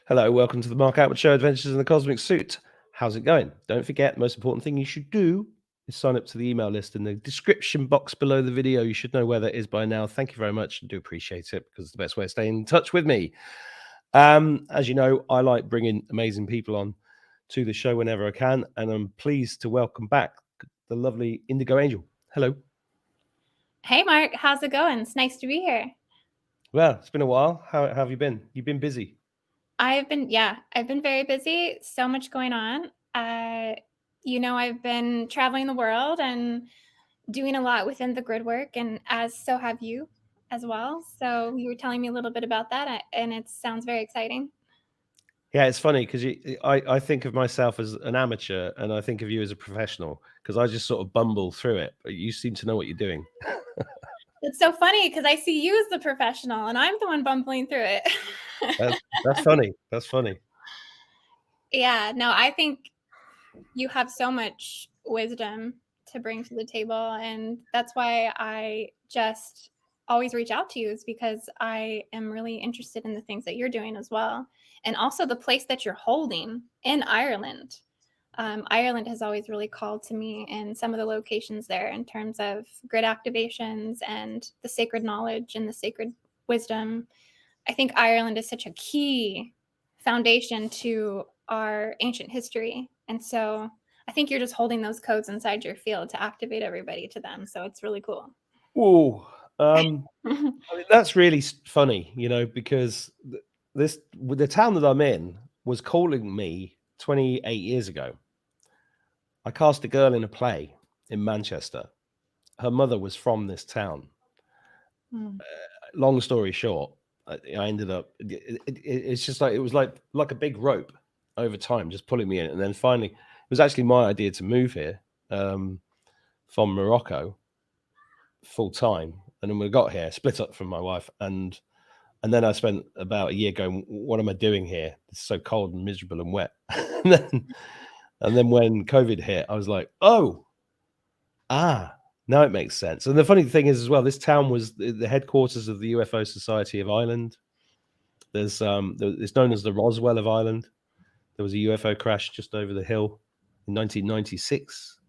Hello, welcome to the Mark Attwood Show, Adventures in the Cosmic Suit. How's it going? Don't forget, the most important thing you should do is sign up to the email list in the description box below the video. You should know where that is by now. Thank you very much. I do appreciate it because it's the best way of staying in touch with me. As you know, I like bringing amazing people on to the show whenever I can, and I'm pleased to welcome back the lovely Indigo Angel. Hello. Hey, Mark. How's it going? It's nice to be here. Well, it's been a while. How have you been? You've been busy. I've been very busy. So much going on. I've been traveling the world and doing a lot within the grid work, and so have you as well. So you were telling me a little bit about that, and it sounds very exciting. Yeah, it's funny because I think of myself as an amateur and I think of you as a professional because I just sort of bumble through it, but you seem to know what you're doing. It's so funny because I see you as the professional and I'm the one bumbling through it. That's funny. That's funny. Yeah, no, I think you have so much wisdom to bring to the table, and that's why I just always reach out to you, is because I am really interested in the things that you're doing as well, and also the place that you're holding in Ireland. Ireland has always really called to me in some of the locations there in terms of grid activations and the sacred knowledge and the sacred wisdom. I think Ireland is such a key foundation to our ancient history. And so I think you're just holding those codes inside your field to activate everybody to them. So it's really cool. Oh, I mean, that's really funny, because the town that I'm in was calling me 28 years ago. I cast a girl in a play in Manchester. Her mother was from this town. Long story short, I ended up. It's just like it was like a big rope over time, just pulling me in, and then finally, it was actually my idea to move here from Morocco full time, and then we got here, split up from my wife, and then I spent about a year going, "What am I doing here? It's so cold and miserable and wet." and then when COVID hit, I was like, "Oh, now it makes sense." And the funny thing is, as well, this town was the headquarters of the UFO Society of Ireland. It's known as the Roswell of Ireland. There was a UFO crash just over the hill in 1996,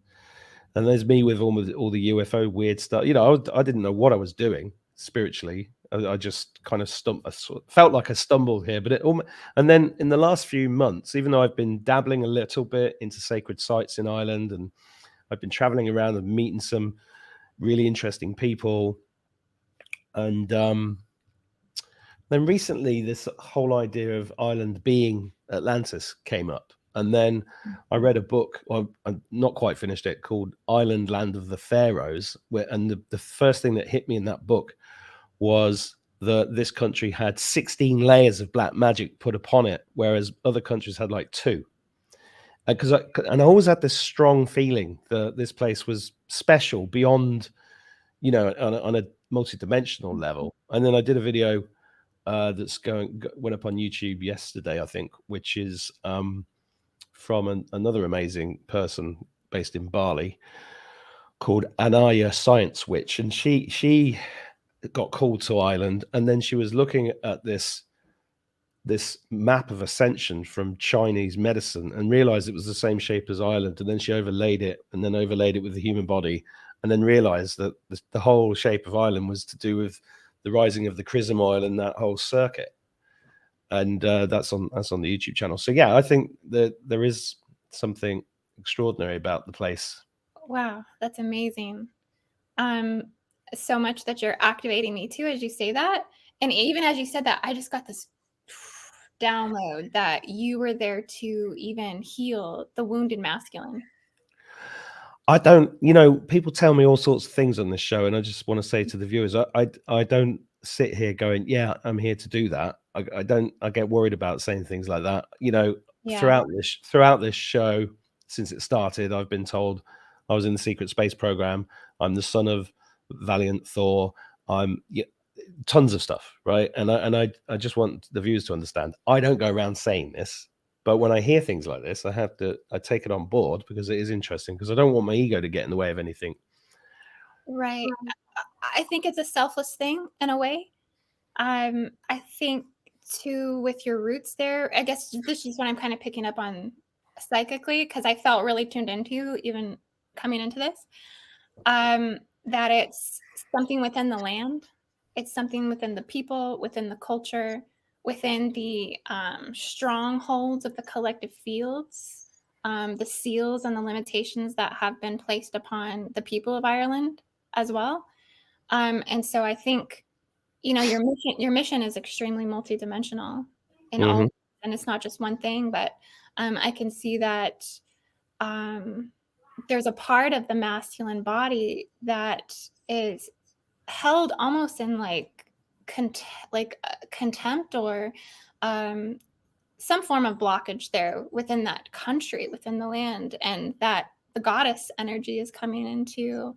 and there's me with all the UFO weird stuff. I didn't know what I was doing spiritually. I just kind of felt like I stumbled here, but and then in the last few months, even though I've been dabbling a little bit into sacred sites in Ireland, and I've been traveling around and meeting some really interesting people, and then recently this whole idea of Ireland being Atlantis came up. And then I read a book, well, I'm not quite finished it, called Island Land of the Pharaohs. And the first thing that hit me in that book was that this country had 16 layers of black magic put upon it, whereas other countries had like 2. And I always had this strong feeling that this place was special beyond, on a multi-dimensional level. And then I did a video went up on YouTube yesterday, I think, which is from another amazing person based in Bali called Anaya Science Witch, and she got called to Ireland, and then she was looking at this map of Ascension from Chinese medicine and realized it was the same shape as Ireland, and then she overlaid it with the human body, and then realized that the whole shape of Ireland was to do with the rising of the chrism oil and that whole circuit. And that's on the YouTube channel. So yeah, I think that there is something extraordinary about the place. Wow, that's amazing. So much that you're activating me too as you say that. And even as you said that, I just got this download that you were there to even heal the wounded masculine. I don't, people tell me all sorts of things on this show, and I just want to say to the viewers, I don't sit here going, yeah, I'm here to do that. I get worried about saying things like that. Throughout this show, since it started, I've been told I was in the secret space program. I'm the son of Valiant Thor. Tons of stuff, right? And I just want the viewers to understand, I don't go around saying this. But when I hear things like this, I take it on board because it is interesting, because I don't want my ego to get in the way of anything. Right. I think it's a selfless thing in a way. I think too with your roots there. I guess this is what I'm kind of picking up on psychically, because I felt really tuned into you even coming into this. That it's something within the land, it's something within the people, within the culture, within the strongholds of the collective fields, the seals and the limitations that have been placed upon the people of Ireland as well. And so I think, you know, your mission is extremely multidimensional in all, and it's not just one thing, but I can see that there's a part of the masculine body that is held almost in like contempt or some form of blockage there within that country, within the land, and that the goddess energy is coming in to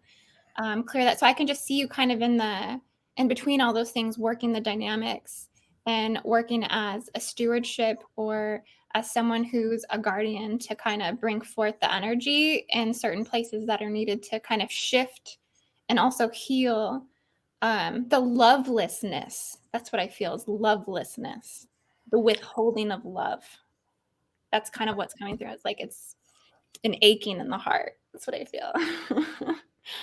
clear that. So I can just see you kind of in between all those things, working the dynamics and working as a stewardship or as someone who's a guardian to kind of bring forth the energy in certain places that are needed to kind of shift and also heal the lovelessness. That's what I feel is lovelessness, the withholding of love. That's kind of what's coming through. It's like it's an aching in the heart. That's what I feel.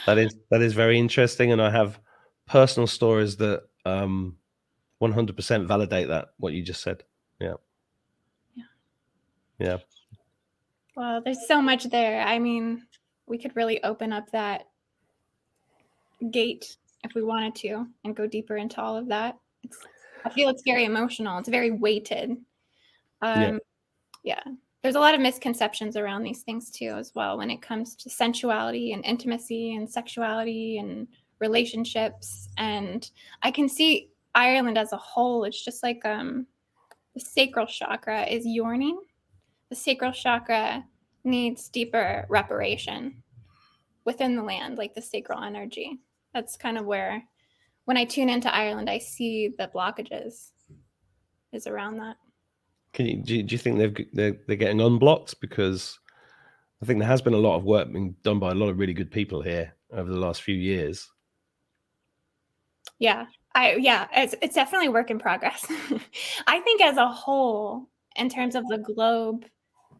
That is very interesting, and I have personal stories that 100% validate that, what you just said. Yeah. Well, there's so much there. I mean, we could really open up that gate if we wanted to and go deeper into all of that. I feel it's very emotional. It's very weighted. Yeah. There's a lot of misconceptions around these things too, as well, when it comes to sensuality and intimacy and sexuality and relationships. And I can see Ireland as a whole. It's just like the sacral chakra is yawning. The sacral chakra needs deeper reparation within the land, like the sacral energy. That's kind of where, when I tune into Ireland, I see the blockages is around that. Do you think they're getting unblocked? Because I think there has been a lot of work being done by a lot of really good people here over the last few years. Yeah, it's definitely a work in progress. I think as a whole, in terms of the globe,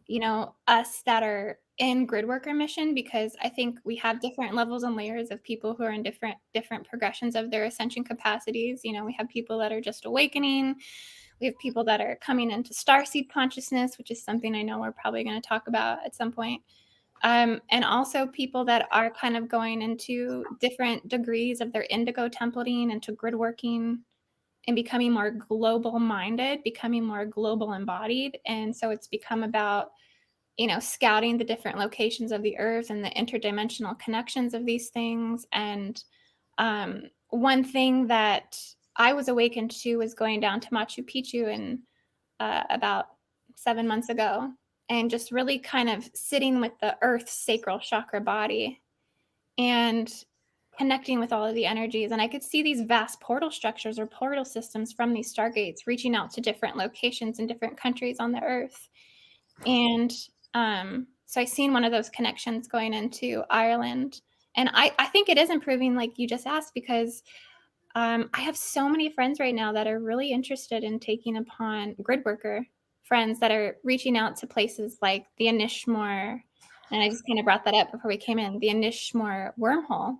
you know, us that are in Gridworker mission, because I think we have different levels and layers of people who are in different progressions of their ascension capacities. You know, we have people that are just awakening. We have people that are coming into starseed consciousness, which is something I know we're probably going to talk about at some point. And also people that are kind of going into different degrees of their indigo templating into grid working and becoming more global minded, becoming more global embodied. And so it's become about, you know, scouting the different locations of the earth and the interdimensional connections of these things. And one thing that I was awakened to was going down to Machu Picchu in about 7 months ago, and just really kind of sitting with the earth's sacral chakra body and connecting with all of the energies. And I could see these vast portal structures or portal systems from these stargates reaching out to different locations in different countries on the earth. And so I seen one of those connections going into Ireland. And I think it is improving, like you just asked, because I have so many friends right now that are really interested in taking upon Gridworker, friends that are reaching out to places like the Inishmore, and I just kind of brought that up before we came in, the Inishmore wormhole,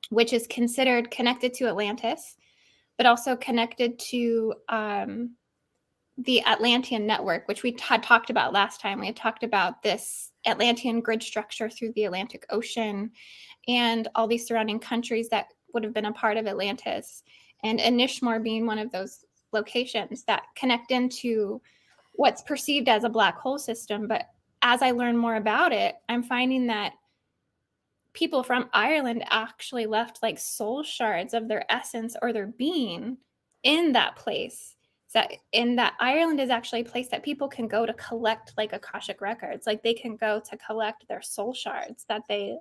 which is considered connected to Atlantis, but also connected to the Atlantean network, which we had talked about last time. We had talked about this Atlantean grid structure through the Atlantic Ocean and all these surrounding countries that would have been a part of Atlantis, and Inishmore being one of those locations that connect into what's perceived as a black hole system. But as I learn more about it, I'm finding that people from Ireland actually left like soul shards of their essence or their being in that place. So in that Ireland is actually a place that people can go to collect like Akashic records. Like they can go to collect their soul shards that they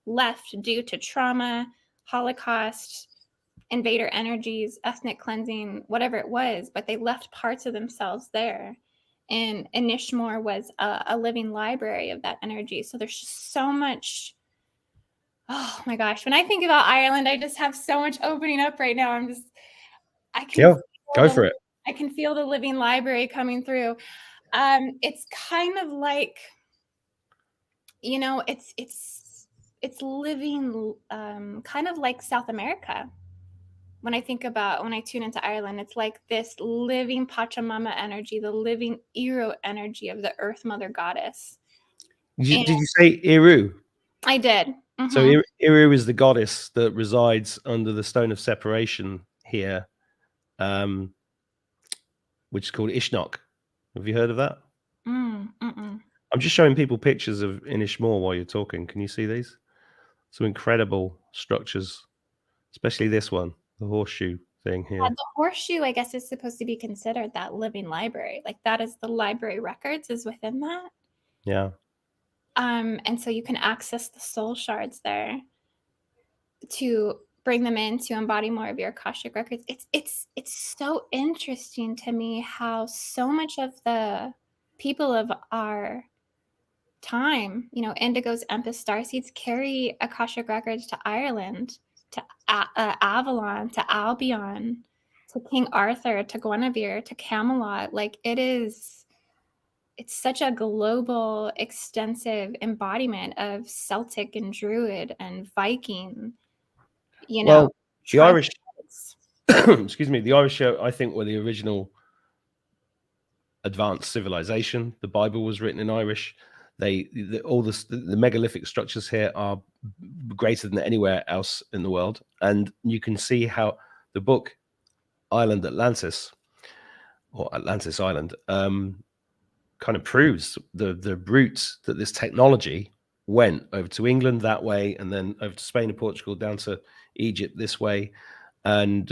left due to trauma, Holocaust, invader energies, ethnic cleansing, whatever it was, but they left parts of themselves there. And Inishmore was a living library of that energy. So there's just so much. Oh my gosh. When I think about Ireland, I just have so much opening up right now. I can go for it. I can feel the living library coming through. It's kind of like, you know, it's living kind of like South America. When I tune into Ireland, it's like this living Pachamama energy, the living Iro energy of the Earth Mother Goddess. Did you say Iru? I did. So Iru is the goddess that resides under the stone of separation here, which is called Ishnok. Have you heard of that? I'm just showing people pictures of Inishmore while you're talking. Can you see these? Some incredible structures, especially this one, the horseshoe thing here. The horseshoe, I guess, is supposed to be considered that living library. Like that is the library records is within that. Yeah. And so you can access the soul shards there to bring them in to embody more of your Akashic records. It's so interesting to me how so much of the people of our time, you know, Indigos, Empis, Starseeds, carry Akashic records to Ireland, to Avalon, to Albion, to King Arthur, to Guinevere, to Camelot. Like it's such a global, extensive embodiment of Celtic and Druid and Viking. You know, well, the Irish, excuse me, the Irish, I think, were the original advanced civilization. The Bible was written in Irish. All the megalithic structures here are greater than anywhere else in the world, and you can see how the book Island Atlantis, or Atlantis Island, kind of proves the route that this technology went over to England that way, and then over to Spain and Portugal, down to Egypt this way. And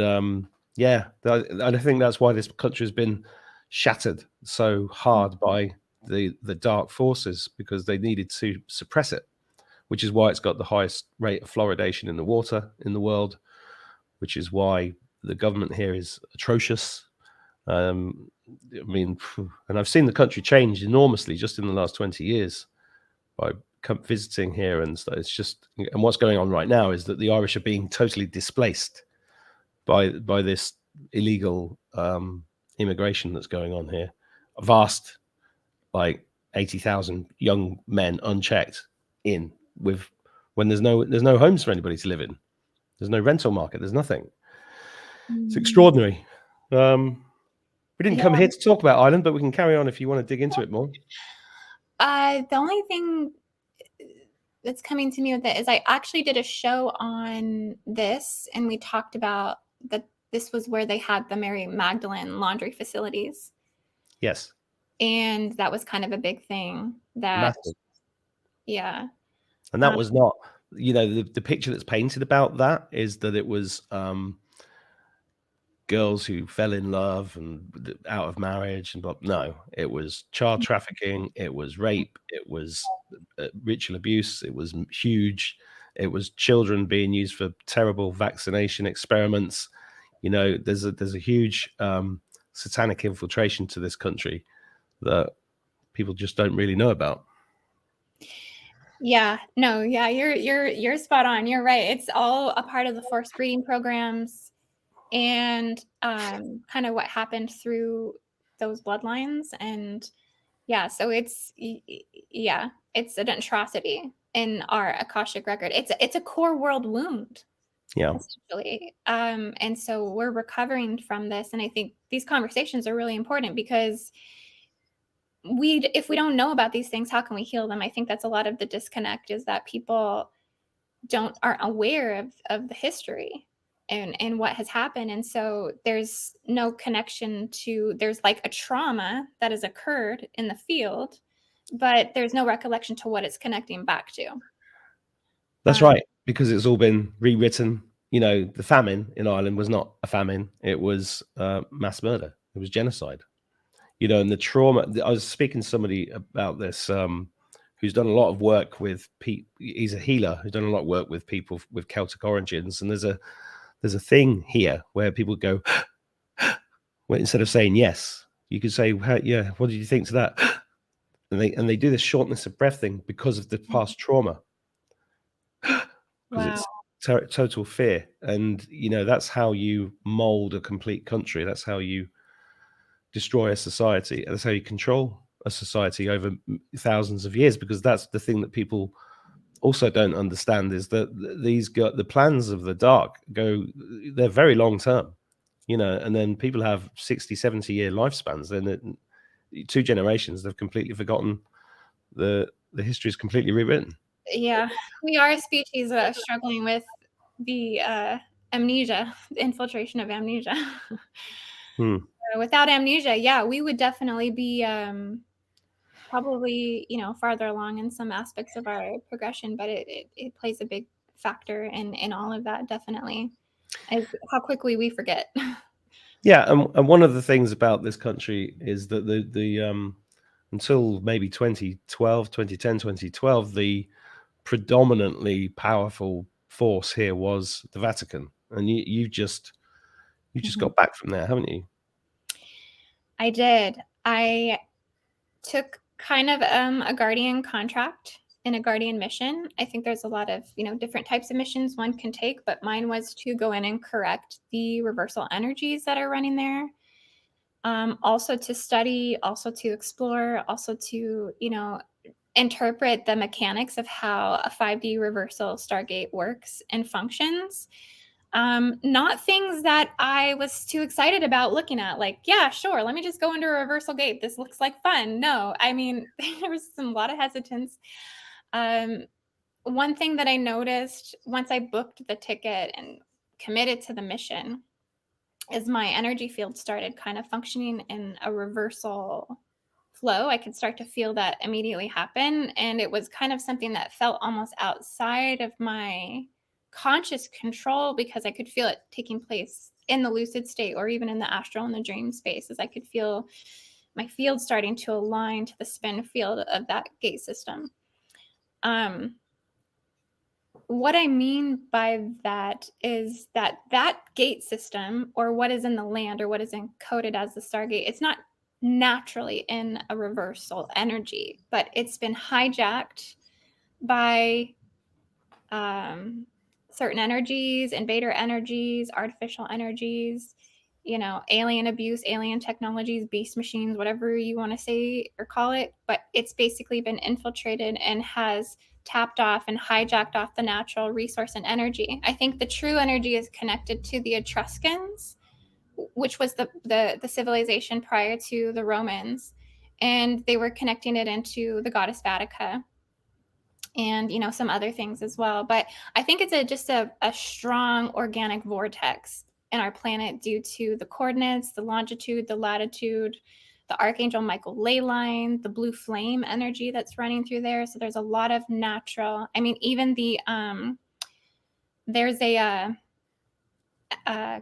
yeah, I think that's why this country has been shattered so hard by the dark forces, because they needed to suppress it, which is why it's got the highest rate of fluoridation in the water in the world, which is why the government here is atrocious. I mean, and I've seen the country change enormously just in the last 20 years by visiting here, and it's just, and what's going on right now is that the Irish are being totally displaced by this illegal immigration that's going on here. A vast, like 80,000 young men unchecked in, with when there's no homes for anybody to live in. There's no rental market. There's nothing. It's extraordinary. We didn't come here to talk about Ireland, but we can carry on if you want to dig into it more. The only thing that's coming to me with it is I actually did a show on this, and we talked about that this was where they had the Mary Magdalene laundry facilities. Yes. And that was kind of a big thing. That massive. Yeah. And that was not, you know, the picture that's painted about that is that it was girls who fell in love and out of marriage, and no, it was child trafficking, it was rape, it was ritual abuse, it was huge, it was children being used for terrible vaccination experiments. You know, there's a huge satanic infiltration to this country that people just don't really know about. Yeah, no, yeah, you're spot on. You're right. It's all a part of the forced breeding programs, and kind of what happened through those bloodlines. And yeah, so it's an atrocity in our Akashic record. It's a core world wound. Yeah. Essentially. And so we're recovering from this. And I think these conversations are really important, because if we don't know about these things, how can we heal them? I think that's a lot of the disconnect, is that people aren't aware of the history and what has happened. And so there's no connection there's like a trauma that has occurred in the field, but there's no recollection to what it's connecting back to. That's right, because it's all been rewritten. You know, the famine in Ireland was not a famine. It was mass murder. It was genocide. You know, and the trauma, I was speaking to somebody about this who's done a lot of work with people. He's a healer who's done a lot of work with people with Celtic origins. And there's a thing here where people go, well, instead of saying yes, you could say, yeah, what did you think to that? And they do this shortness of breath thing because of the past trauma. Because it's total fear. And, you know, that's how you mold a complete country. That's how you destroy a society, and that's how you control a society over thousands of years, because that's the thing that people also don't understand, is that the plans of the dark they're very long term, and then people have 60-70 year lifespans. Then 2 generations, they've completely forgotten the history is completely rewritten. Yeah, we are a species struggling with the amnesia, the infiltration of amnesia. Without amnesia, yeah, we would definitely be probably, farther along in some aspects of our progression, but it plays a big factor in all of that, definitely, is how quickly we forget. Yeah, and one of the things about this country is that the until maybe 2012, 2010, 2012, the predominantly powerful force here was the Vatican, and you just got back from there, haven't you? I did. I took kind of a guardian contract in a guardian mission. I think there's a lot of different types of missions one can take, but mine was to go in and correct the reversal energies that are running there. Also to study, also to explore, also to interpret the mechanics of how a 5D reversal Stargate works and functions. Not things that I was too excited about looking at, like, yeah, sure, let me just go into a reversal gate. This looks like fun. No, I mean, there was a lot of hesitance. One thing that I noticed once I booked the ticket and committed to the mission is my energy field started kind of functioning in a reversal flow. I could start to feel that immediately happen. And it was kind of something that felt almost outside of my conscious control, because I could feel it taking place in the lucid state or even in the astral and the dream space, as I could feel my field starting to align to the spin field of that gate system. What I mean by that is that gate system, or what is in the land, or what is encoded as the Stargate, it's not naturally in a reversal energy, but it's been hijacked by certain energies, invader energies, artificial energies, alien abuse, alien technologies, beast machines, whatever you want to say or call it. But it's basically been infiltrated and has tapped off and hijacked off the natural resource and energy. I think the true energy is connected to the Etruscans, which was the civilization prior to the Romans, and they were connecting it into the goddess Vatica and some other things as well. But I think it's just a strong organic vortex in our planet due to the coordinates, the longitude, the latitude, the Archangel Michael ley line, the blue flame energy that's running through there. So there's a lot of natural, I mean, even the there's a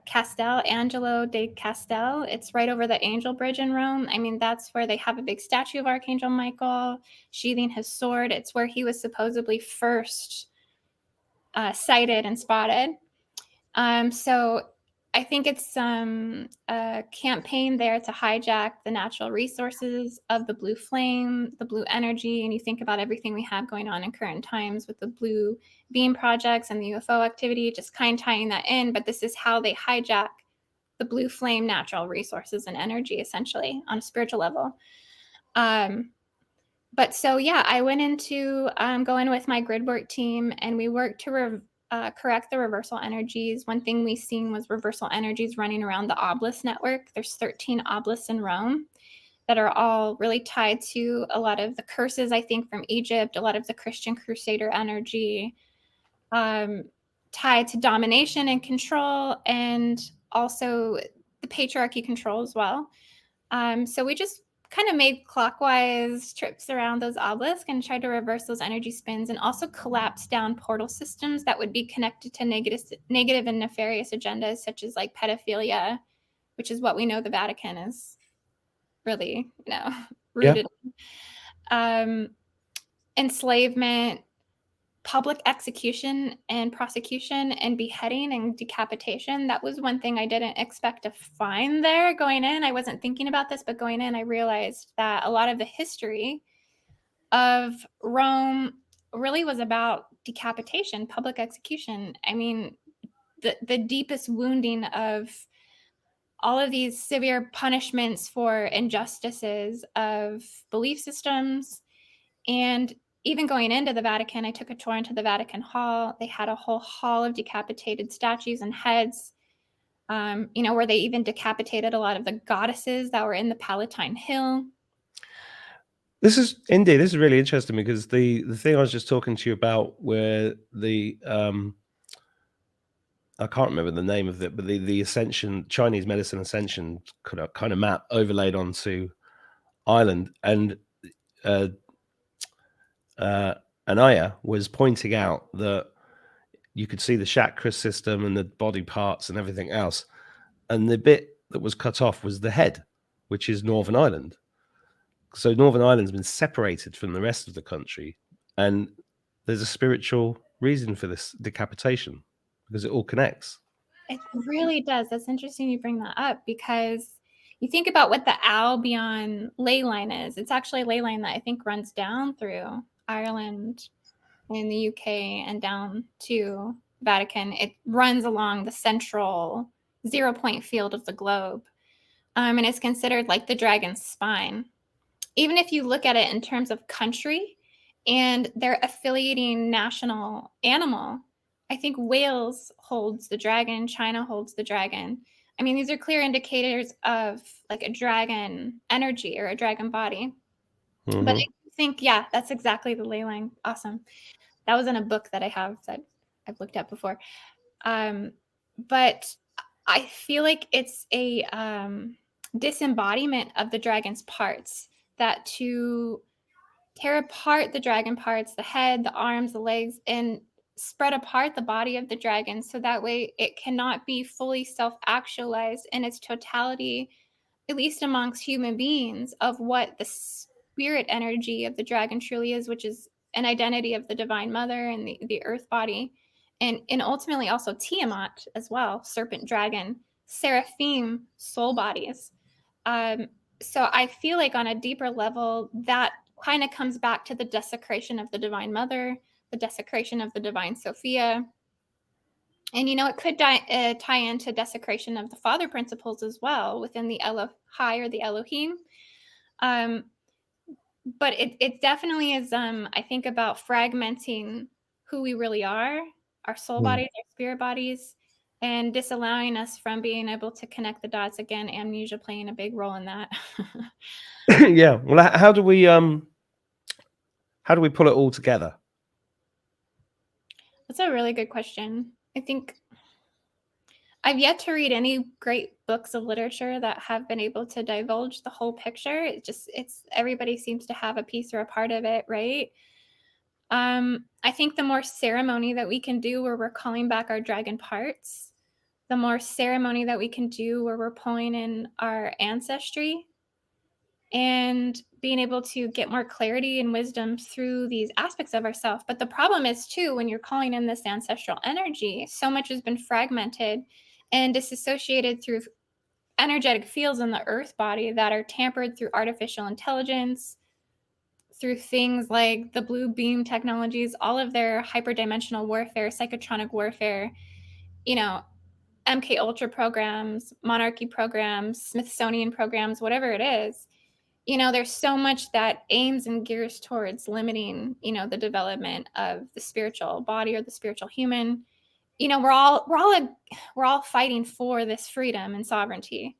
Castel, Angelo de Castel. It's right over the Angel Bridge in Rome. I mean, that's where they have a big statue of Archangel Michael sheathing his sword. It's where he was supposedly first sighted and spotted. So I think it's a campaign there to hijack the natural resources of the blue flame, the blue energy. And you think about everything we have going on in current times with the blue beam projects and the UFO activity, just kind of tying that in. But this is how they hijack the blue flame natural resources and energy, essentially, on a spiritual level. But so, yeah, I went into going with my grid work team, and we worked to correct the reversal energies. One thing we seen was reversal energies running around the obelisk network. There's 13 obelisks in Rome that are all really tied to a lot of the curses, I think, from Egypt, a lot of the Christian crusader energy, tied to domination and control, and also the patriarchy control as well. So we just kind of made clockwise trips around those obelisks and tried to reverse those energy spins, and also collapse down portal systems that would be connected to negative and nefarious agendas, such as like pedophilia, which is what we know the Vatican is really, rooted in. Enslavement, public execution and prosecution, and beheading and decapitation. That was one thing I didn't expect to find there going in. I wasn't thinking about this, but going in, I realized that a lot of the history of Rome really was about decapitation, public execution. I mean, the deepest wounding of all of these severe punishments for injustices of belief systems. And even going into the Vatican, I took a tour into the Vatican Hall. They had a whole hall of decapitated statues and heads, where they even decapitated a lot of the goddesses that were in the Palatine Hill. This is indeed. This is really interesting because the thing I was just talking to you about, where the I can't remember the name of it, but the Ascension, Chinese medicine Ascension kind of map overlaid onto Ireland, and Anaya was pointing out that you could see the chakra system and the body parts and everything else, and the bit that was cut off was the head, which is Northern Ireland. So Northern Ireland's been separated from the rest of the country, and there's a spiritual reason for this decapitation because it all connects. It really does. That's interesting you bring that up, because you think about what the Albion ley line is. It's actually a ley line that I think runs down through Ireland and the UK and down to Vatican. It runs along the central 0-point field of the globe. And it's considered like the dragon's spine. Even if you look at it in terms of country and their affiliating national animal, I think Wales holds the dragon, China holds the dragon. I mean, these are clear indicators of like a dragon energy or a dragon body. Mm-hmm. But I think, yeah, that's exactly the ley line. Awesome. That was in a book that I have that I've looked at before. But I feel like it's a disembodiment of the dragon's parts, that to tear apart the dragon parts, the head, the arms, the legs, and spread apart the body of the dragon so that way it cannot be fully self-actualized in its totality, at least amongst human beings, of what the spirit energy of the dragon truly is, which is an identity of the Divine Mother and the earth body, and ultimately also Tiamat as well, serpent dragon, seraphim, soul bodies. So I feel like on a deeper level, that kind of comes back to the desecration of the Divine Mother, the desecration of the Divine Sophia. And, it could tie into desecration of the father principles as well within the Elohai or the Elohim. But it definitely is, I think, about fragmenting who we really are, our soul bodies, our spirit bodies, and disallowing us from being able to connect the dots. Again, amnesia playing a big role in that. Yeah. Well, how do we pull it all together? That's a really good question. I think I've yet to read any great books of literature that have been able to divulge the whole picture. It's everybody seems to have a piece or a part of it, right? I think the more ceremony that we can do where we're calling back our dragon parts, the more ceremony that we can do where we're pulling in our ancestry and being able to get more clarity and wisdom through these aspects of ourselves. But the problem is too, when you're calling in this ancestral energy, so much has been fragmented and disassociated through energetic fields in the earth body that are tampered through artificial intelligence, through things like the blue beam technologies, all of their hyperdimensional warfare, psychotronic warfare, MK Ultra programs, monarchy programs, Smithsonian programs, whatever it is. There's so much that aims and gears towards limiting, the development of the spiritual body or the spiritual human. We're all fighting for this freedom and sovereignty,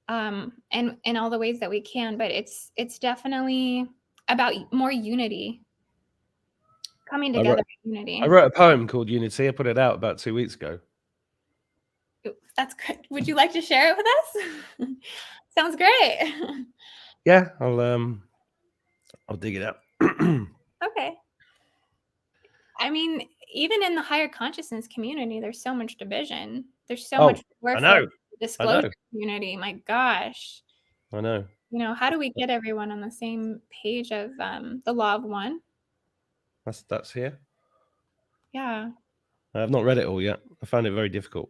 and in all the ways that we can. But it's definitely about more unity, coming together. Unity. I wrote a poem called Unity. I put it out about 2 weeks ago. That's good. Would you like to share it with us? Sounds great. Yeah, I'll dig it out. Okay. I mean, even in the higher consciousness community, there's so much division. There's so much warfare, disclosure community. My gosh. I know. How do we get everyone on the same page of the law of one? That's here. Yeah. I've not read it all yet. I found it very difficult,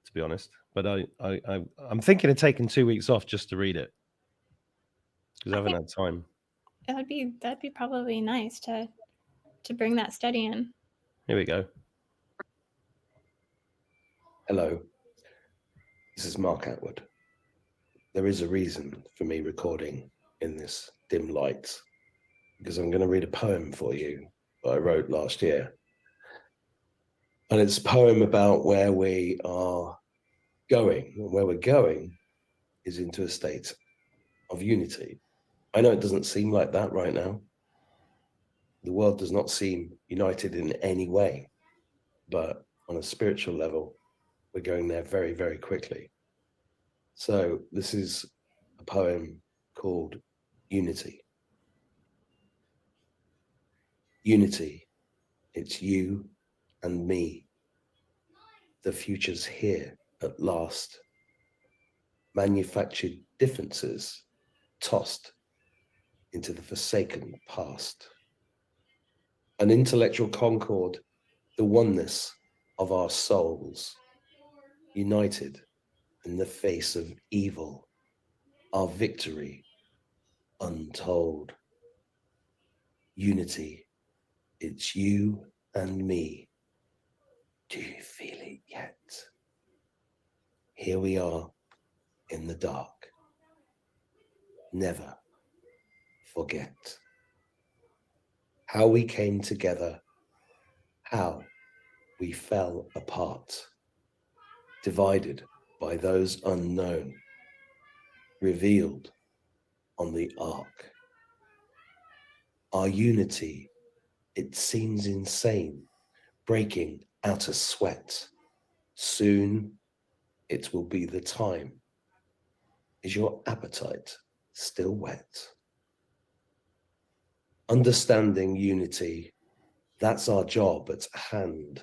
to be honest. But I'm thinking of taking 2 weeks off just to read it because I haven't had time. That'd be probably nice to bring that study in. Here we go. Hello. This is Mark Attwood. There is a reason for me recording in this dim light, because I'm going to read a poem for you that I wrote last year. And it's a poem about where we are going. And where we're going is into a state of unity. I know it doesn't seem like that right now. The world does not seem united in any way, but on a spiritual level, we're going there very, very quickly. So this is a poem called Unity. Unity, it's you and me. The future's here at last. Manufactured differences tossed into the forsaken past. An intellectual concord, the oneness of our souls, united in the face of evil, our victory untold. Unity, it's you and me. Do you feel it yet? Here we are in the dark. Never forget how we came together, how we fell apart, divided by those unknown, revealed on the ark. Our unity, it seems insane, breaking out a sweat. Soon it will be the time. Is your appetite still wet? Understanding unity, that's our job at hand.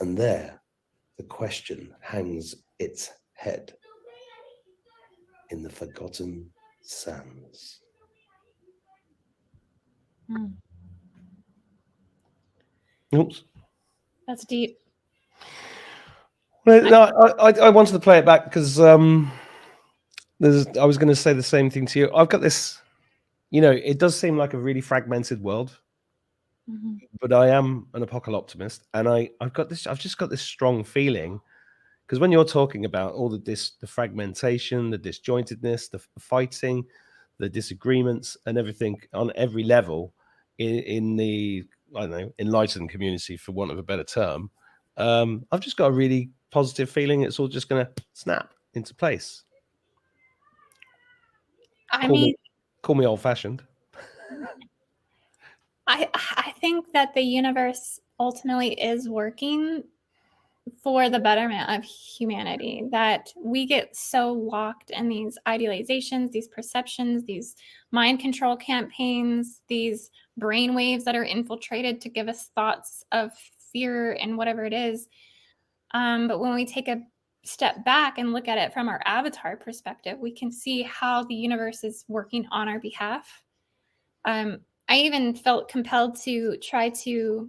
And there, the question hangs its head in the forgotten sands. Oops. That's deep. Well, no, I wanted to play it back because I was going to say the same thing to you. I've got this, it does seem like a really fragmented world, but I am an apocalyptimist, and I've just got this strong feeling, because when you're talking about all the fragmentation, the disjointedness, the fighting, the disagreements, and everything on every level in the, I don't know, enlightened community, for want of a better term, I've just got a really positive feeling it's all just going to snap into place. Call me old-fashioned. I think that the universe ultimately is working for the betterment of humanity, that we get so locked in these idealizations, these perceptions, these mind control campaigns, these brain waves that are infiltrated to give us thoughts of fear and whatever it is. But when we take a step back and look at it from our avatar perspective, we can see how the universe is working on our behalf. I even felt compelled to try to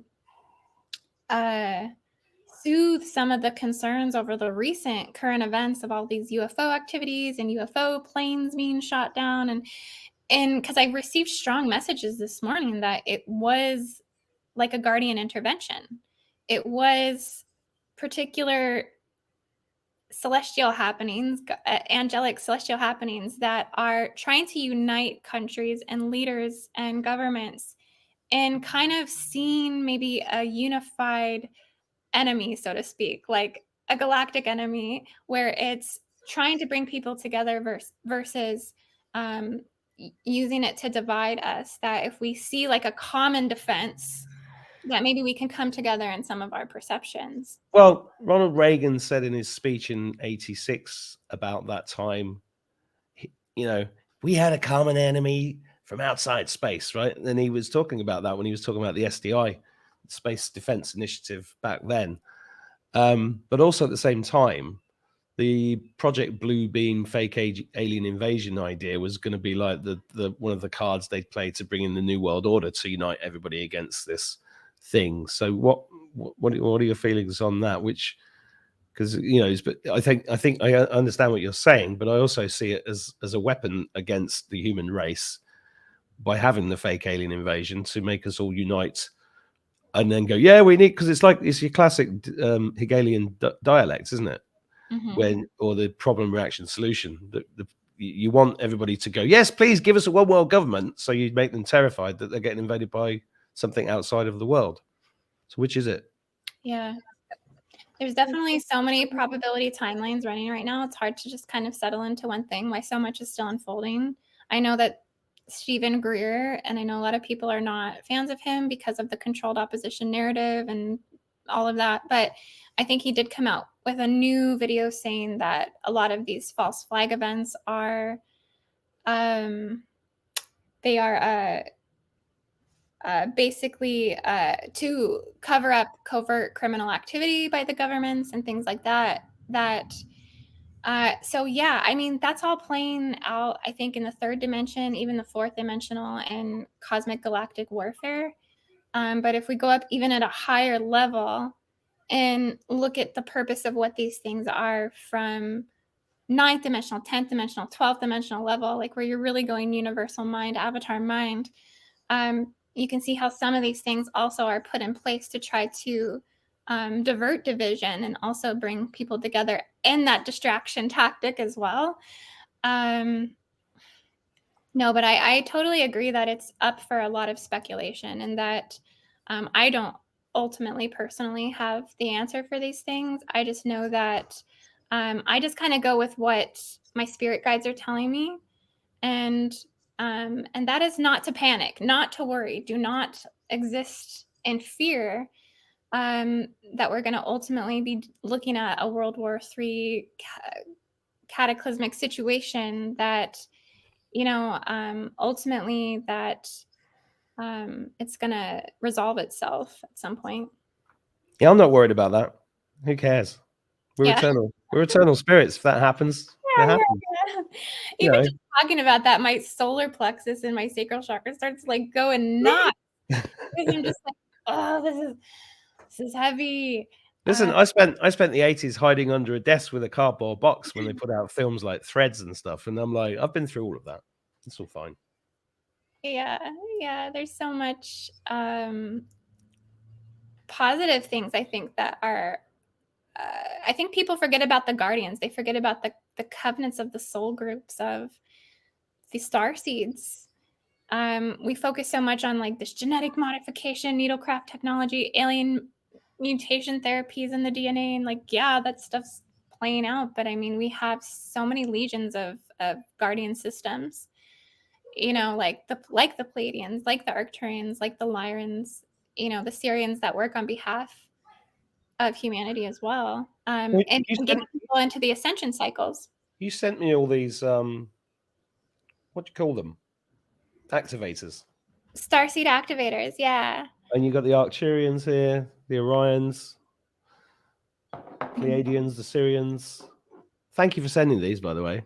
soothe some of the concerns over the recent current events of all these UFO activities and UFO planes being shot down. And because I received strong messages this morning that it was like a guardian intervention. It was particular celestial happenings, angelic celestial happenings that are trying to unite countries and leaders and governments and kind of seeing maybe a unified enemy, so to speak, like a galactic enemy, where it's trying to bring people together versus using it to divide us. That if we see like a common defense, that maybe we can come together in some of our perceptions. Well, Ronald Reagan said in his speech in '86 about that time, we had a common enemy from outside space, right? And he was talking about that when he was talking about the SDI, Space Defense Initiative, back then. But also at the same time, the Project Blue Beam fake alien invasion idea was going to be like the one of the cards they'd play to bring in the New World Order to unite everybody against this thing. So what are your feelings on that? Which, because but I think I understand what you're saying, but I also see it as a weapon against the human race by having the fake alien invasion to make us all unite and then go, yeah, we need, because it's your classic Hegelian dialect, isn't it? or the problem reaction solution. You want everybody to go, yes, please give us a one world government. So you make them terrified that they're getting invaded by something outside of the world. So which is it? Yeah. There's definitely so many probability timelines running right now. It's hard to just kind of settle into one thing, why so much is still unfolding. I know that Stephen Greer, and I know a lot of people are not fans of him because of the controlled opposition narrative and all of that, but I think he did come out with a new video saying that a lot of these false flag events are basically to cover up covert criminal activity by the governments and things like that. So yeah, I mean, that's all playing out, I think, in the third dimension, even the fourth dimensional and cosmic galactic warfare. But if we go up even at a higher level and look at the purpose of what these things are from 9th dimensional, 10th dimensional, 12th dimensional level, like where you're really going universal mind, avatar mind, you can see how some of these things also are put in place to try to divert division and also bring people together in that distraction tactic as well. No, but I totally agree that it's up for a lot of speculation, and that I don't ultimately personally have the answer for these things. I just know that I just kind of go with what my spirit guides are telling me, and that is not to panic, not to worry, do not exist in fear that we're going to ultimately be looking at a World War III cataclysmic situation that, ultimately that it's going to resolve itself at some point. Yeah, I'm not worried about that. Who cares? We're eternal. We're eternal spirits. If that happens, it happens. Even just talking about that, my solar plexus and my sacral chakra starts like going nuts. I'm just like, oh, this is heavy. Listen, I spent the 80s hiding under a desk with a cardboard box when they put out films like Threads and stuff, and I'm like, I've been through all of that. It's all fine. Yeah. There's so much positive things, I think, that are. I think people forget about the guardians. They forget about the covenants of the soul groups of the star seeds. We focus so much on like this genetic modification, needlecraft technology, alien mutation therapies in the DNA, and like, yeah, that stuff's playing out. But I mean, we have so many legions of guardian systems, like the Pleiadians, like the Arcturians, like the Lyrans, the Syrians that work on behalf of humanity as well, and getting people into the ascension cycles. You sent me all these what do you call them? Activators. Starseed activators, yeah. And you got the Arcturians here, the Orions, Pleiadians, the Syrians. Thank you for sending these, by the way.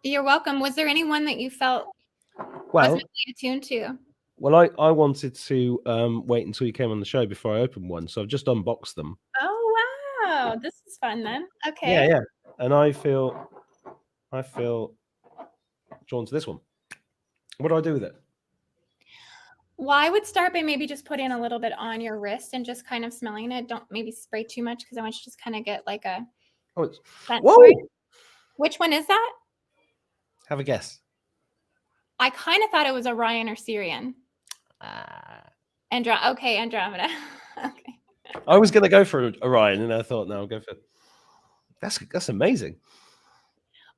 You're welcome. Was there anyone that you felt wasn't attuned to? Well, I wanted to wait until you came on the show before I opened one, so I've just unboxed them. Oh wow, this is fun then. Okay. Yeah. And I feel drawn to this one. What do I do with it? Well, I would start by maybe just putting a little bit on your wrist and just kind of smelling it. Don't maybe spray too much because I want you to just kind of get like a. Oh, it's whoa! Which one is that? Have a guess. I kind of thought it was Orion or Syrian. Andromeda. Okay. I was going to go for Orion, and I thought, no, I'll go for. That's amazing.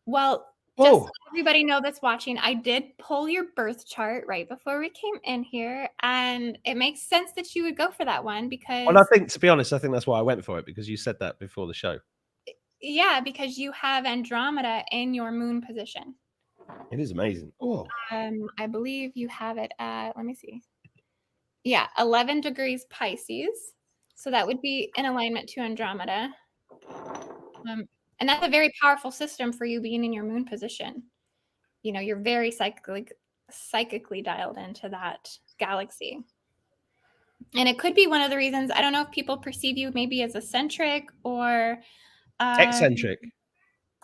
Well, just so everybody know that's watching, I did pull your birth chart right before we came in here, and it makes sense that you would go for that one because. Well, I think, to be honest, I think that's why I went for it, because you said that before the show. Yeah, because you have Andromeda in your moon position. It is amazing. Oh. I believe you have it at, let me see. Yeah, 11 degrees Pisces. So that would be in alignment to Andromeda. And that's a very powerful system for you being in your moon position. You're very psychically dialed into that galaxy. And it could be one of the reasons, I don't know if people perceive you maybe as eccentric or eccentric.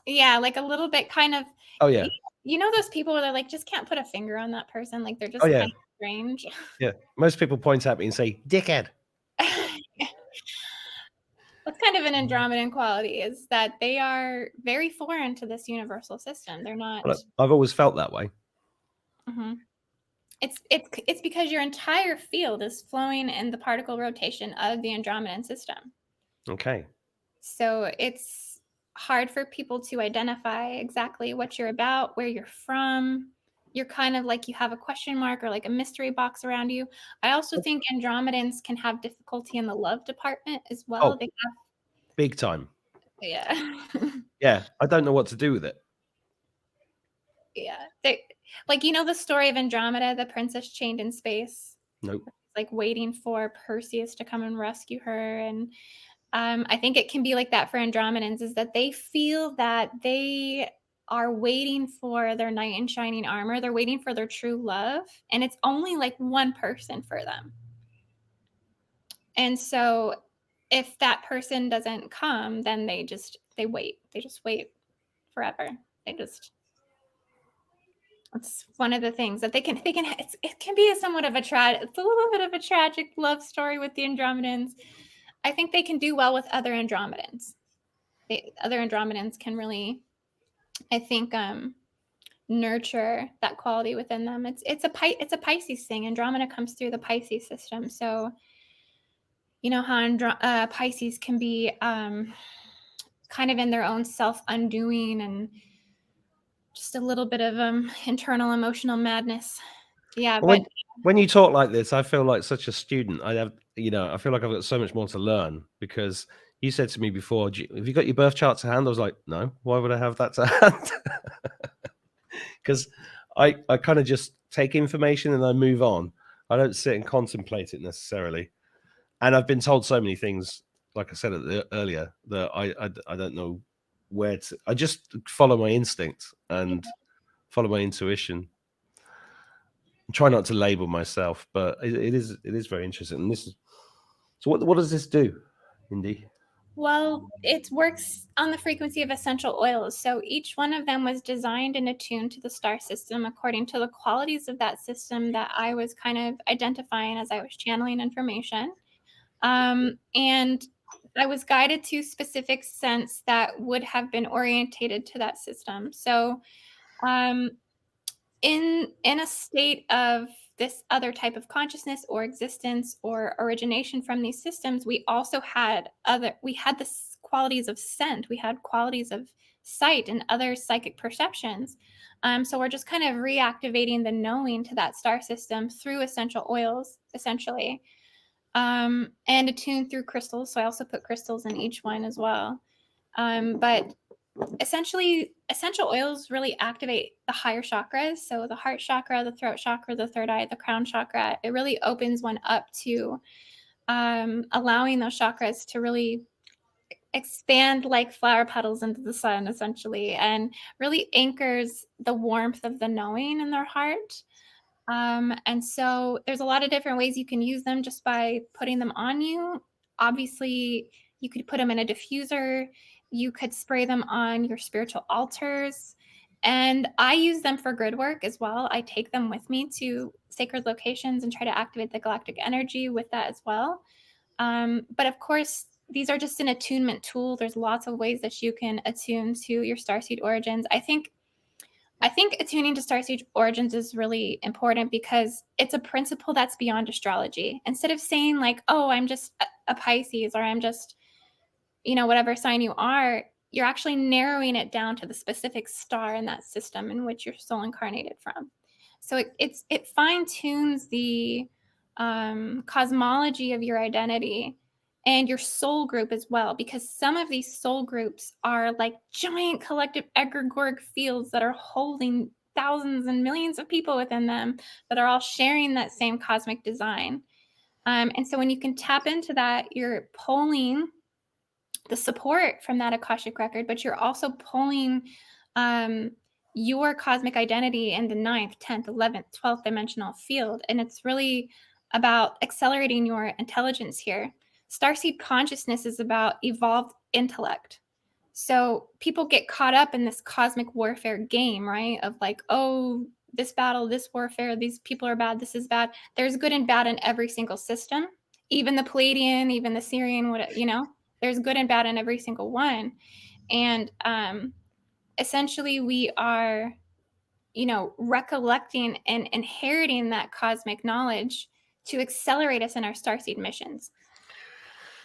Yeah, like a little bit kind of. Oh yeah. Those people where they're like, just can't put a finger on that person. Like they're just kind of strange. Yeah. Most people point at me and say, dickhead. That's kind of an Andromedan quality, is that they are very foreign to this universal system. They're not. But I've always felt that way. Mm-hmm. It's because your entire field is flowing in the particle rotation of the Andromedan system. Okay. So it's hard for people to identify exactly what you're about, where you're from. You're kind of like you have a question mark or like a mystery box around you. I also think Andromedans can have difficulty in the love department as well. Oh, They have, big time. yeah. Yeah, I don't know what to do with it. Yeah. They, like, you know, the story of Andromeda, the princess chained in space? Nope. Like waiting for Perseus to come and rescue her. And I think it can be like that for Andromedans, is that they feel that they are waiting for their knight in shining armor. They're waiting for their true love. And it's only like one person for them. And so if that person doesn't come, then they wait. They just wait forever. It's one of the things that it can be somewhat of it's a little bit of a tragic love story with the Andromedans. I think they can do well with other Andromedans. Other Andromedans can really, I think, nurture that quality within them. It's a Pisces thing. Andromeda comes through the Pisces system. So, you know how Pisces can be kind of in their own self-undoing and just a little bit of internal emotional madness. Yeah, Well, but when you talk like this, I feel like such a student. I feel like I've got so much more to learn, because you said to me before, have you got your birth chart to hand? I was like, no, why would I have that to hand? Because I kind of just take information and I move on. I don't sit and contemplate it necessarily. And I've been told so many things, like I said earlier, that I don't know where to. I just follow my instinct and follow my intuition. Try not to label myself, but it is very interesting. And this is so. What does this do, Indy? well, it works on the frequency of essential oils. So each one of them was designed and attuned to the star system according to the qualities of that system that I was kind of identifying as I was channeling information. And I was guided to specific scents that would have been orientated to that system. So um, in a state of this other type of consciousness or existence or origination from these systems, we also had the qualities of scent, we had qualities of sight and other psychic perceptions. So we're just kind of reactivating the knowing to that star system through essential oils, essentially, and attuned through crystals. So I also put crystals in each one as well. But essentially, essential oils really activate the higher chakras. So the heart chakra, the throat chakra, the third eye, the crown chakra. It really opens one up to allowing those chakras to really expand like flower petals into the sun, essentially, and really anchors the warmth of the knowing in their heart. And so there's a lot of different ways you can use them just by putting them on you. Obviously, you could put them in a diffuser. You could spray them on your spiritual altars. And I use them for grid work as well. I take them with me to sacred locations and try to activate the galactic energy with that as well. But of course, these are just an attunement tool. There's lots of ways that you can attune to your starseed origins. I think attuning to starseed origins is really important because it's a principle that's beyond astrology. Instead of saying like, oh, I'm just a Pisces, or I'm just, whatever sign you are, you're actually narrowing it down to the specific star in that system in which your soul incarnated from. So it fine tunes the cosmology of your identity and your soul group as well, because some of these soul groups are like giant collective egregoric fields that are holding thousands and millions of people within them that are all sharing that same cosmic design. And so when you can tap into that, you're pulling the support from that Akashic record, but you're also pulling your cosmic identity in the 9th, 10th, 11th, 12th dimensional field. And it's really about accelerating your intelligence here. Starseed consciousness is about evolved intellect. So people get caught up in this cosmic warfare game, right? Of like, oh, this battle, this warfare, these people are bad, this is bad. There's good and bad in every single system, even the Palladian, even the Syrian, There's good and bad in every single one. And essentially we are, recollecting and inheriting that cosmic knowledge to accelerate us in our starseed missions.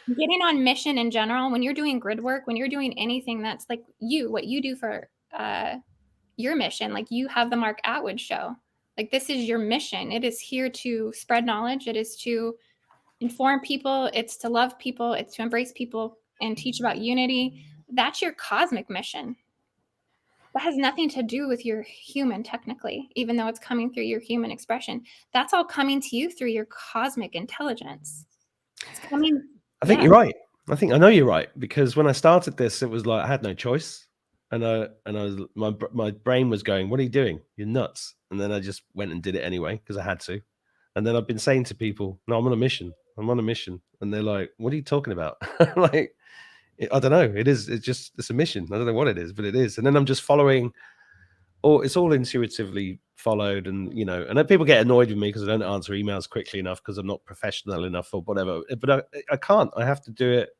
Getting on mission in general, when you're doing grid work, when you're doing anything that's like what you do for your mission, like you have the Mark Attwood show. Like this is your mission. It is here to spread knowledge. It is to inform people. It's to love people. It's to embrace people and teach about unity. That's your cosmic mission. That has nothing to do with your human, technically, even though it's coming through your human expression. That's all coming to you through your cosmic intelligence. It's coming. I think you're right. I know you're right, because when I started this, it was like I had no choice, and I was my brain was going, "What are you doing? You're nuts!" And then I just went and did it anyway because I had to. And then I've been saying to people, "No, I'm on a mission. I'm on a mission," and they're like, "What are you talking about?" Like, I don't know. It's a mission. I don't know what it is, but it is. And then I'm just following. Or it's all intuitively followed, and and then people get annoyed with me because I don't answer emails quickly enough because I'm not professional enough or whatever. But I can't. I have to do it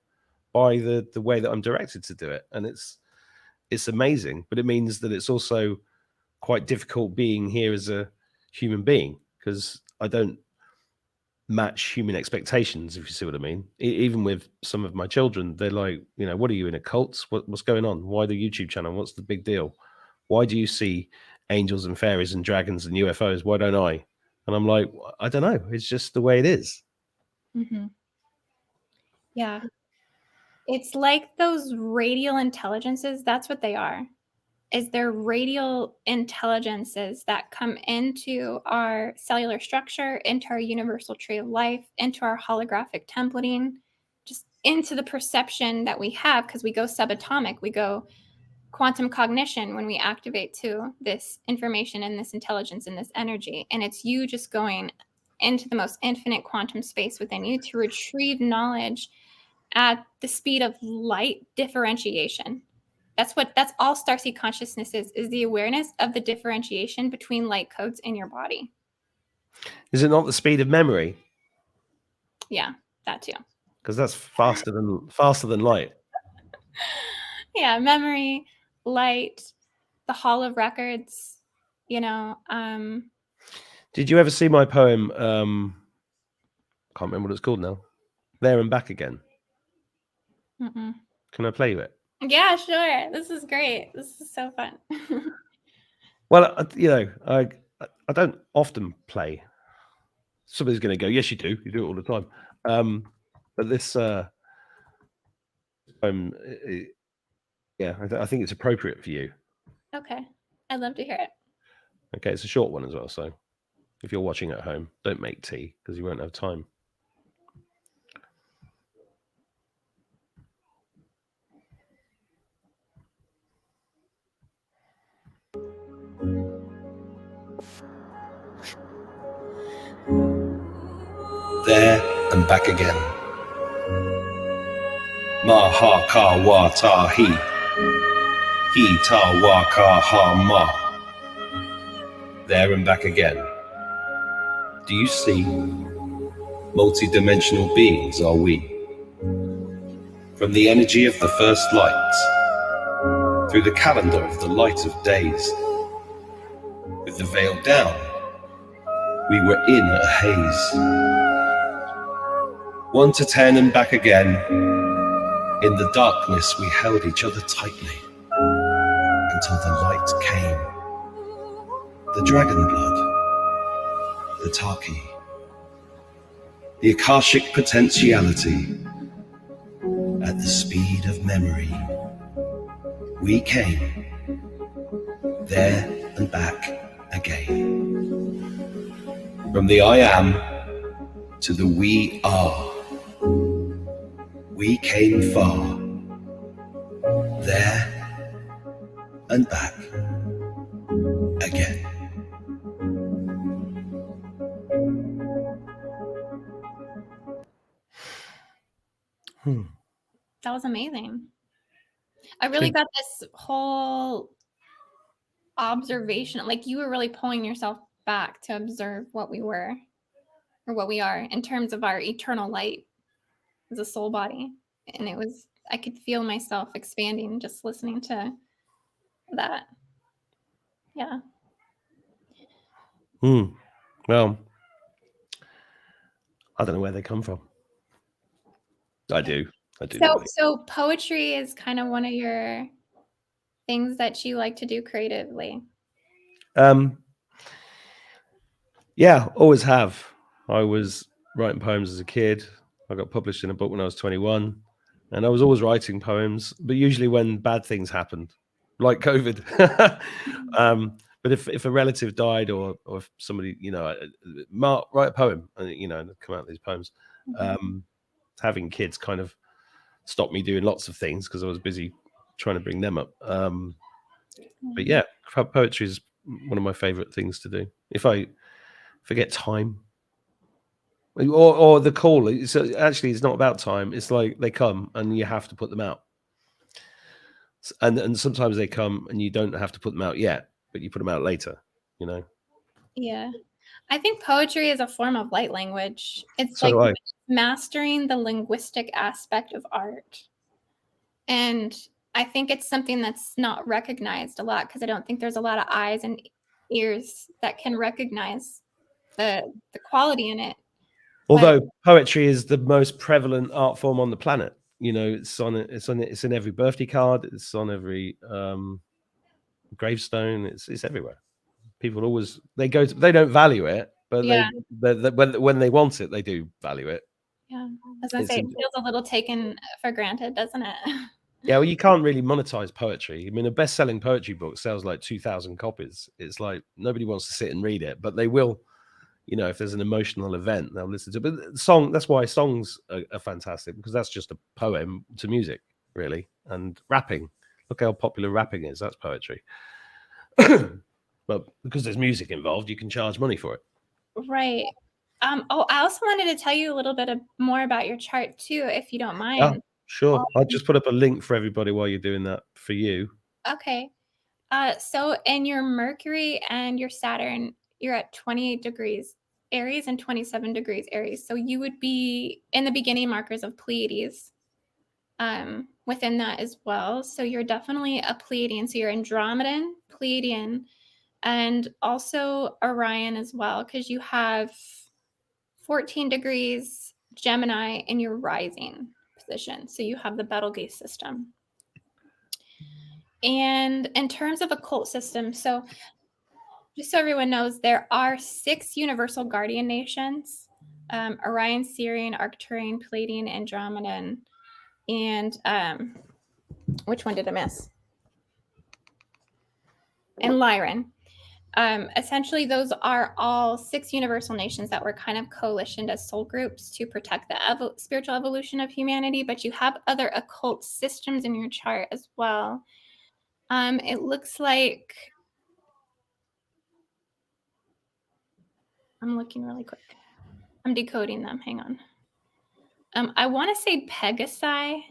by the way that I'm directed to do it, and it's amazing. But it means that it's also quite difficult being here as a human being, because I don't match human expectations, if you see what I mean. Even with some of my children, they're like, what are you, in a cult? What's going on? Why the YouTube channel? What's the big deal? Why do you see angels and fairies and dragons and UFOs? Why don't I? And I'm like, I don't know. It's just the way it is. Mm-hmm. Yeah. It's like those radial intelligences. That's what they are. Is they're radial intelligences that come into our cellular structure, into our universal tree of life, into our holographic templating, just into the perception that we have, because we go subatomic, we go quantum cognition when we activate to this information and this intelligence and this energy. And it's you just going into the most infinite quantum space within you to retrieve knowledge at the speed of light differentiation. That's all starseed consciousness is the awareness of the differentiation between light codes in your body. Is it not the speed of memory? Yeah, that too. Because that's faster than light. Yeah, memory, light, the Hall of Records, Did you ever see my poem? Can't remember what it's called now. There and Back Again. Mm-mm. Can I play you it? Yeah, sure. This is great. This is so fun. Well, I don't often play. Somebody's going to go, yes, you do. You do it all the time. But this poem, I think it's appropriate for you. Okay. I'd love to hear it. Okay, it's a short one as well. So if you're watching at home, don't make tea because you won't have time. There and back again. Ma ha ka wa ta he ta wa ka ha ma. There and back again. Do you see? Multi-dimensional beings are we. From the energy of the first light, through the calendar of the light of days, with the veil down, we were in a haze. 1 to 10 and back again. In the darkness we held each other tightly until the light came. The dragon blood, the Taki, the Akashic potentiality. At the speed of memory, we came, there and back again. From the I am to the we are, we came far, there and back again. That was amazing. I really got this whole observation, like you were really pulling yourself back to observe what we were or what we are in terms of our eternal light as a soul body. and I could feel myself expanding just listening to that. Yeah. Well, I don't know where they come from. I do know So poetry is kind of one of your things that you like to do creatively. Yeah, always have. I was writing poems as a kid. I got published in a book when I was 21, and I was always writing poems, but usually when bad things happened, like COVID. But if a relative died, or if somebody, Mark, write a poem, and and come out these poems. Having kids kind of stopped me doing lots of things because I was busy trying to bring them up. But yeah, poetry is one of my favorite things to do. If I forget time, or the call. So actually, it's not about time. It's like they come and you have to put them out. And sometimes they come and you don't have to put them out yet, but you put them out later. Yeah. I think poetry is a form of light language. It's So like mastering the linguistic aspect of art. And I think it's something that's not recognized a lot because I don't think there's a lot of eyes and ears that can recognize the quality in it. Although poetry is the most prevalent art form on the planet, it's in every birthday card, it's on every gravestone, it's everywhere. People always they don't value it, but when they want it, they do value it. Yeah, I was gonna say it feels a little taken for granted, doesn't it? Yeah, well, you can't really monetize poetry. I mean, a best-selling poetry book sells like 2,000 copies. It's like nobody wants to sit and read it, but they will. If there's an emotional event, they'll listen to it. But that's why songs are fantastic, because that's just a poem to music, really. And rapping, look how popular rapping is. That's poetry. But because there's music involved, you can charge money for it. Right. I also wanted to tell you a little bit more about your chart too, if you don't mind. Yeah, sure. I'll just put up a link for everybody while you're doing that for you. Okay. So in your Mercury and your Saturn, you're at 28 degrees Aries and 27 degrees Aries. So you would be in the beginning markers of Pleiades within that as well. So you're definitely a Pleiadian. So you're Andromedan, Pleiadian, and also Orion as well, because you have 14 degrees Gemini in your rising position. So you have the Betelgeuse system. And in terms of occult systems, so just so everyone knows, there are 6 universal guardian nations: Orion, Sirian, Arcturian, Pleiadian, Andromedan, and which one did I miss? And Lyran. Essentially, those are all 6 universal nations that were kind of coalitioned as soul groups to protect the spiritual evolution of humanity. But you have other occult systems in your chart as well. It looks like I'm looking really quick. I'm decoding them. Hang on. I want to say Pegasi.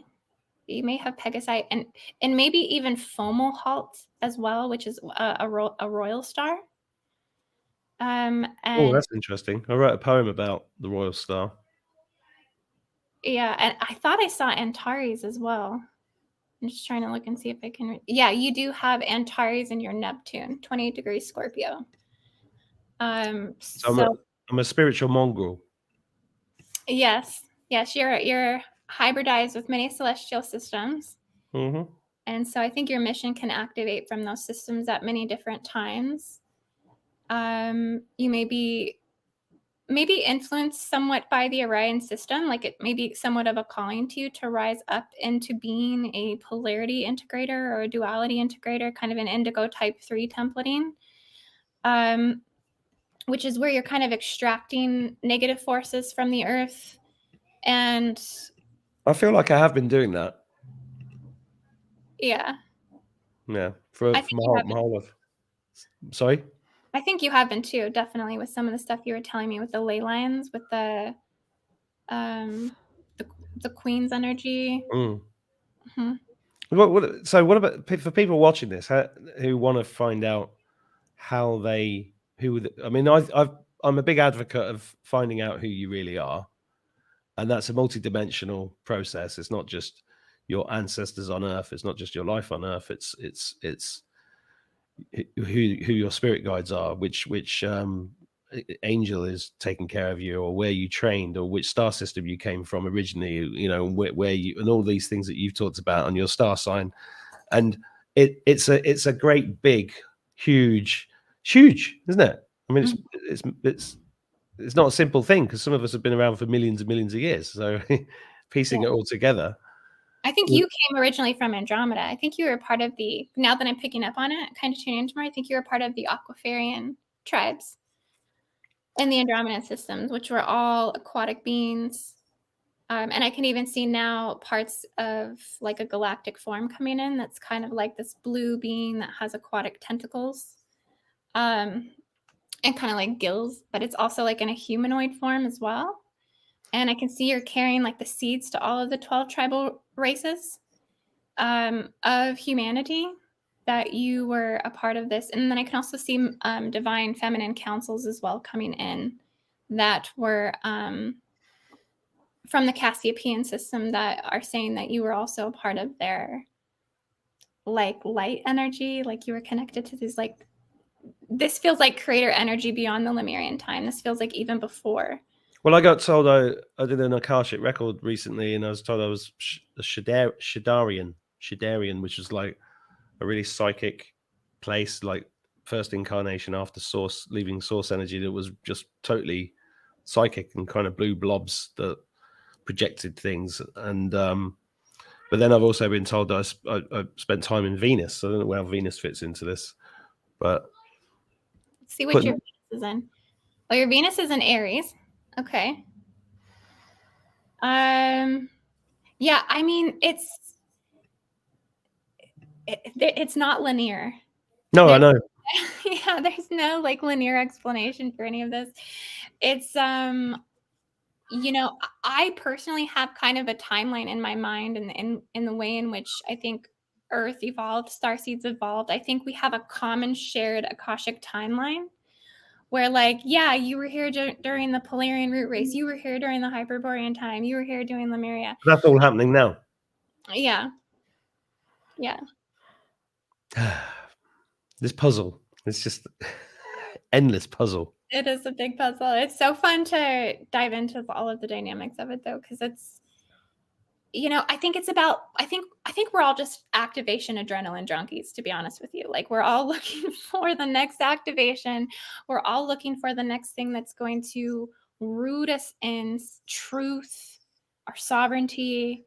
You may have Pegasi and maybe even Fomalhaut as well, which is a royal star. Oh, that's interesting. I wrote a poem about the royal star. Yeah, and I thought I saw Antares as well. I'm just trying to look and see if I can. Yeah, you do have Antares in your Neptune, 28 degrees Scorpio. So I'm a spiritual mongrel. Yes, you're hybridized with many celestial systems. Mm-hmm. And so I think your mission can activate from those systems at many different times. You may be maybe influenced somewhat by the Orion system, like it may be somewhat of a calling to you to rise up into being a polarity integrator or a duality integrator, kind of an Indigo type 3 templating, which is where you're kind of extracting negative forces from the earth. And I feel like I have been doing that. Yeah. Yeah, for my whole life. Sorry? I think you have been too, definitely, with some of the stuff you were telling me with the ley lines, with the Queen's energy. Mm-hmm. What about for people watching this who want to find out how I'm a big advocate of finding out who you really are. and that's a multi-dimensional process. It's not just your ancestors on Earth. It's not just your life on Earth. It's who your spirit guides are, which angel is taking care of you, or where you trained, or which star system you came from originally, you know, where you, and all these things that you've talked about on your star sign. And it's a great big huge, isn't it? I mean, it's not a simple thing, because some of us have been around for millions and millions of years, so piecing it all together. I think you came originally from Andromeda. I think you were part of the, now that I'm picking up on it, kind of tuning into more, I think you were part of the Aquafarian tribes and the Andromeda systems, which were all aquatic beings. And I can even see now parts of like a galactic form coming in that's kind of like this blue being that has aquatic tentacles and kind of like gills, but it's also like in a humanoid form as well. And I can see you're carrying like the seeds to all of the 12 tribal races of humanity, that you were a part of this. And then I can also see divine feminine councils as well coming in that were from the Cassiopeian system, that are saying that you were also a part of their like light energy, like you were connected to these, like, this feels like creator energy beyond the Lemurian time. This feels like even before. Well, I got told I did an Akashic record recently, and I was told I was a Shadarian, which is like a really psychic place, like first incarnation after source, leaving source energy, that was just totally psychic and kind of blue blobs that projected things. And but then I've also been told that I spent time in Venus. So I don't know where Venus fits into this, but let's see what your Venus is in. Oh, your Venus is in Aries. Okay. Yeah, I mean, it's not linear. No, I know. Yeah, there's no like linear explanation for any of this. It's you know, I personally have kind of a timeline in my mind, and in the way in which I think Earth evolved, starseeds evolved. I think we have a common shared Akashic timeline where, like, yeah, you were here during the Polarian root race, you were here during the Hyperborean time, you were here doing Lemuria. That's all happening now. Yeah. This puzzle, it's just endless puzzle. It is a big puzzle. It's so fun to dive into all of the dynamics of it, though, because it's, you know, I think it's about, I think we're all just activation adrenaline junkies, to be honest with you. Like, we're all looking for the next activation. We're all looking for the next thing that's going to root us in truth, our sovereignty,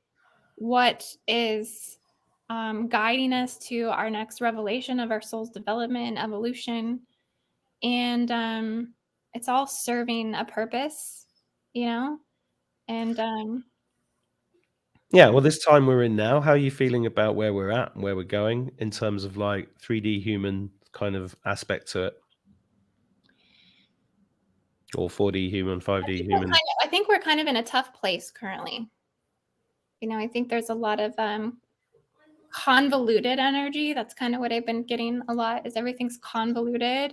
what is guiding us to our next revelation of our soul's development, evolution. And it's all serving a purpose, you know? And yeah, well, this time we're in now, how are you feeling about where we're at and where we're going in terms of like 3D human kind of aspect to it? Or 4D human, 5D human? I think we're kind of in a tough place currently. You know, I think there's a lot of convoluted energy. That's kind of what I've been getting a lot, is everything's convoluted.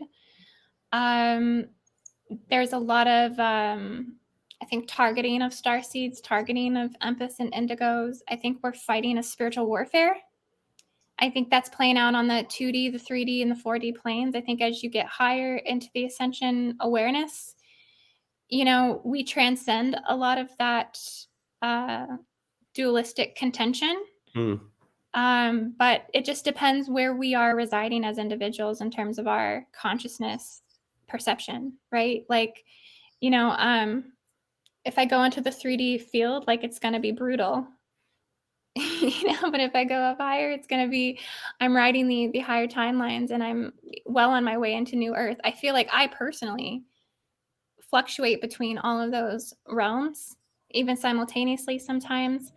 There's a lot of I think targeting of starseeds, targeting of empaths and indigos. I think we're fighting a spiritual warfare. I think that's playing out on the 2D, the 3D, and the 4D planes. I think as you get higher into the ascension awareness, you know, we transcend a lot of that dualistic contention. But it just depends where we are residing as individuals in terms of our consciousness perception, right? Like, you know, if I go into the 3D field, like, it's going to be brutal. You know, but if I go up higher, it's going to be, I'm riding the higher timelines, and I'm well on my way into new Earth. I feel like I personally fluctuate between all of those realms, even simultaneously sometimes.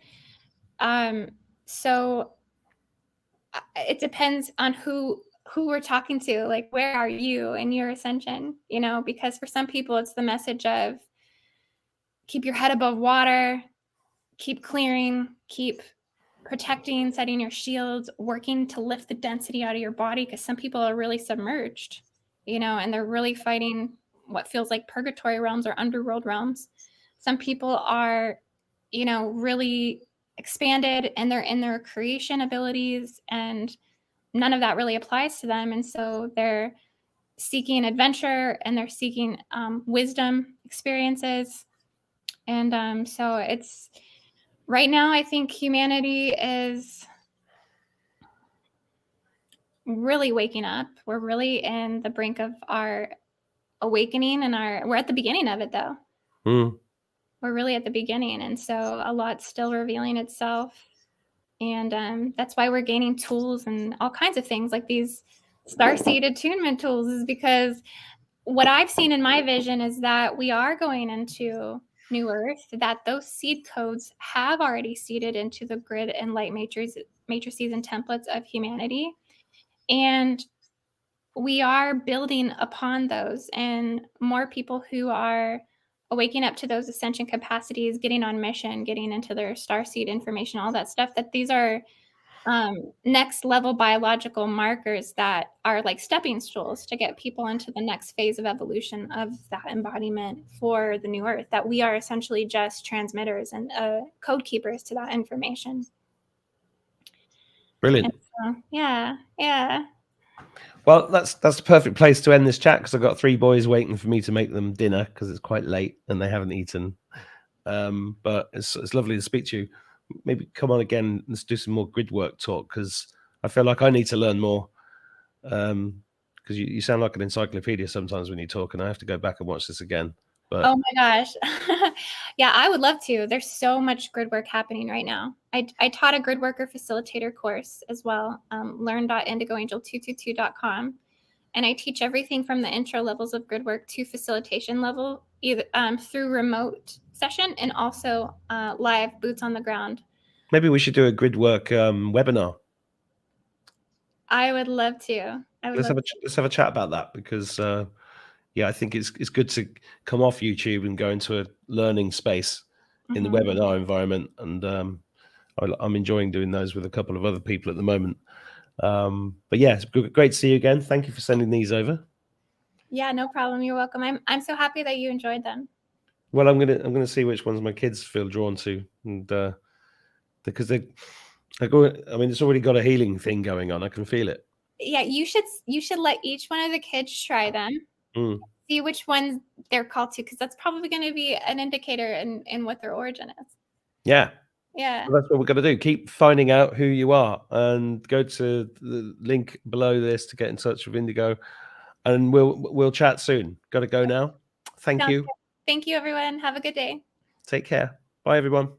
So it depends on who we're talking to. Like, where are you in your ascension? You know, because for some people it's the message of keep your head above water, keep clearing, keep protecting, setting your shields, working to lift the density out of your body, because some people are really submerged, you know, and they're really fighting what feels like purgatory realms or underworld realms. Some people are you know, really expanded and they're in their creation abilities, and none of that really applies to them. And so they're seeking adventure and they're seeking wisdom experiences. And so it's right now, I think humanity is really waking up. We're really in the brink of our awakening, and we're at the beginning of it though. We're really at the beginning, and so a lot's still revealing itself. And that's why we're gaining tools and all kinds of things like these starseed attunement tools, is because what I've seen in my vision is that we are going into New Earth, that those seed codes have already seeded into the grid and light matrices and templates of humanity. And we are building upon those, and more people who are waking up to those ascension capacities, getting on mission, getting into their starseed information, all that stuff, that these are next level biological markers that are like stepping stools to get people into the next phase of evolution of that embodiment for the new earth, that we are essentially just transmitters and code keepers to that information. Brilliant. So, yeah. Well, that's the perfect place to end this chat, because I've got 3 boys waiting for me to make them dinner because it's quite late and they haven't eaten. But it's lovely to speak to you. Maybe come on again, let's do some more grid work talk, because I feel like I need to learn more. Because you sound like an encyclopedia sometimes when you talk, and I have to go back and watch this again. But oh my gosh. Yeah, I would love to. There's so much grid work happening right now. I taught a Gridworker facilitator course as well, learn.indigoangel222.com. And I teach everything from the intro levels of grid work to facilitation level, either through remote session and also live boots on the ground. Maybe we should do a grid work webinar. I would love to. Let's have a chat about that, because yeah, I think it's good to come off YouTube and go into a learning space in the webinar environment. And I'm enjoying doing those with a couple of other people at the moment. But yeah, it's great to see you again. Thank you for sending these over. Yeah, no problem. You're welcome. I'm so happy that you enjoyed them. Well, I'm gonna see which ones my kids feel drawn to, and because I mean, it's already got a healing thing going on. I can feel it. Yeah, you should let each one of the kids try them. See which ones they're called to, because that's probably going to be an indicator in what their origin is. Yeah. Yeah. Well, that's what we're going to do. Keep finding out who you are, and go to the link below this to get in touch with Indigo, and we'll chat soon. Got to go now. Thank you. Thank you, everyone. Have a good day. Take care. Bye, everyone.